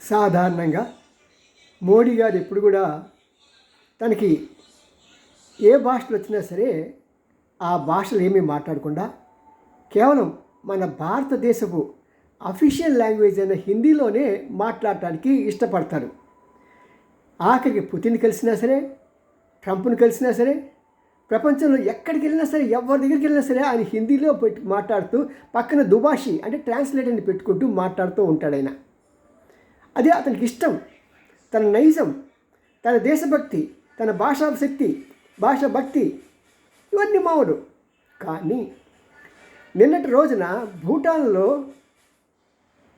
సాధారణంగా మోడీ గారు ఎప్పుడు కూడా తనకి ఏ భాషలు వచ్చినా సరే ఆ భాషలు ఏమీ మాట్లాడకుండా కేవలం మన భారతదేశపు అఫీషియల్ లాంగ్వేజ్ అయిన హిందీలోనే మాట్లాడటానికి ఇష్టపడతారు. ఆఖరికి పుతిన్ కలిసినా సరే, ట్రంప్ను కలిసినా సరే, ప్రపంచంలో ఎక్కడికి వెళ్ళినా సరే, ఎవరి దగ్గరికి వెళ్ళినా సరే ఆయన హిందీలో పెట్టి మాట్లాడుతూ పక్కన దుబాషి అంటే ట్రాన్స్లేటర్ని పెట్టుకుంటూ మాట్లాడుతూ ఉంటాడు ఆయన. అదే అతనికి ఇష్టం, తన నైజం, తన దేశభక్తి, తన భాషా శక్తి, భాషా భక్తి ఇవన్నీ మామూలు. కానీ నిన్నటి రోజున భూటాన్లో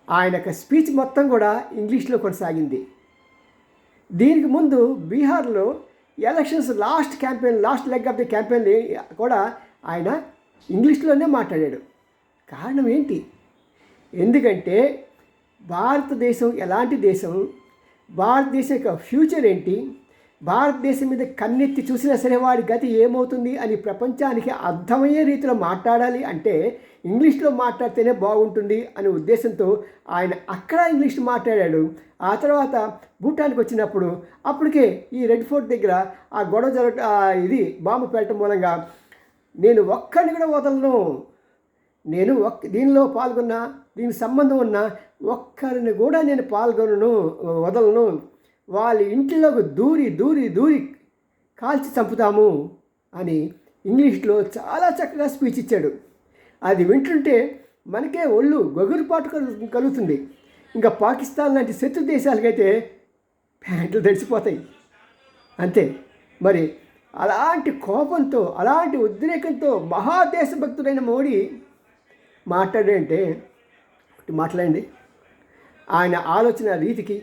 ఆయన యొక్క స్పీచ్ మొత్తం కూడా ఇంగ్లీష్లో కొనసాగింది. దీనికి ముందు బీహార్లో elections last leg of the campaign కూడా ఆయన ఇంగ్లీష్లోనే మాట్లాడాడు. కారణం ఏంటి? ఎందుకంటే భారతదేశం ఎలాంటి దేశం, భారతదేశం యొక్క ఫ్యూచర్ ఏంటి, భారతదేశం మీద కన్నెత్తి చూసినా సరే వాడి గతి ఏమవుతుంది అని ప్రపంచానికి అర్థమయ్యే రీతిలో మాట్లాడాలి అంటే ఇంగ్లీష్లో మాట్లాడితేనే బాగుంటుంది అనే ఉద్దేశంతో ఆయన అక్కడ ఇంగ్లీష్ మాట్లాడాడు. ఆ తర్వాత భూటాన్కి వచ్చినప్పుడు అప్పటికే ఈ రెడ్ ఫోర్ట్ దగ్గర ఆ గొడవ ఇది బాంబు పెట్టడం మూలంగా నేను ఒక్కడిని కూడా వదలను, నేను దీనిలో పాల్గొన్నా, దీనికి సంబంధం ఉన్న ఒక్కరిని కూడా నేను వదలను, వాళ్ళ ఇంట్లోకి దూరి కాల్చి చంపుతాము అని ఇంగ్లీష్లో చాలా చక్కగా స్పీచ్ ఇచ్చాడు. అది వింటుంటే మనకే ఒళ్ళు గొగురుపాటు కలుగుతుంది. ఇంకా పాకిస్తాన్ లాంటి శత్రు దేశాలకైతే ప్యాంట్లు తడిసిపోతాయి. అంతే. మరి అలాంటి కోపంతో, అలాంటి ఉద్రేకంతో మహాదేశభక్తుడైన మోడీ మాట్లాడంటే మాట్లాడండి. ఆయన ఆలోచన రీతికి,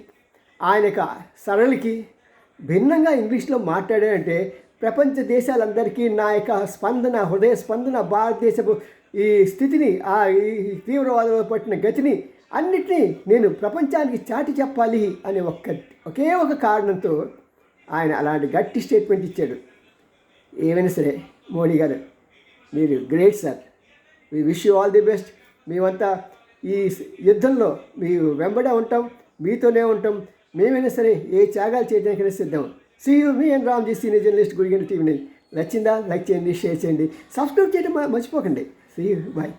ఆయన యొక్క సరళికి భిన్నంగా ఇంగ్లీష్లో మాట్లాడాడంటే ప్రపంచ దేశాలందరికీ నా యొక్క స్పందన, హృదయ స్పందన, భారతదేశపు ఈ స్థితిని, ఈ తీవ్రవాదంలో పట్టిన గతిని అన్నిటినీ నేను ప్రపంచానికి చాటి చెప్పాలి అనే ఒకే ఒక కారణంతో ఆయన అలాంటి గట్టి స్టేట్మెంట్ ఇచ్చాడు. ఏమైనా సరే మోడీ గారు, మీరు great sir. We wish you all the best. మేమంతా ఈ యుద్ధంలో మీ వెంబడే ఉంటాం, మీతోనే ఉంటాం. మేమైనా సరే ఏ త్యాగాలు చేయడానికైనా సిద్ధం. సీ యూ, మీ అండ్ రామ్జీ, సీనియర్ జర్నలిస్ట్, గుడిగంట టీవీని. నచ్చిందా? లైక్ చేయండి, షేర్ చేయండి, సబ్స్క్రైబ్ చేయడం మర్చిపోకండి. See you, bye.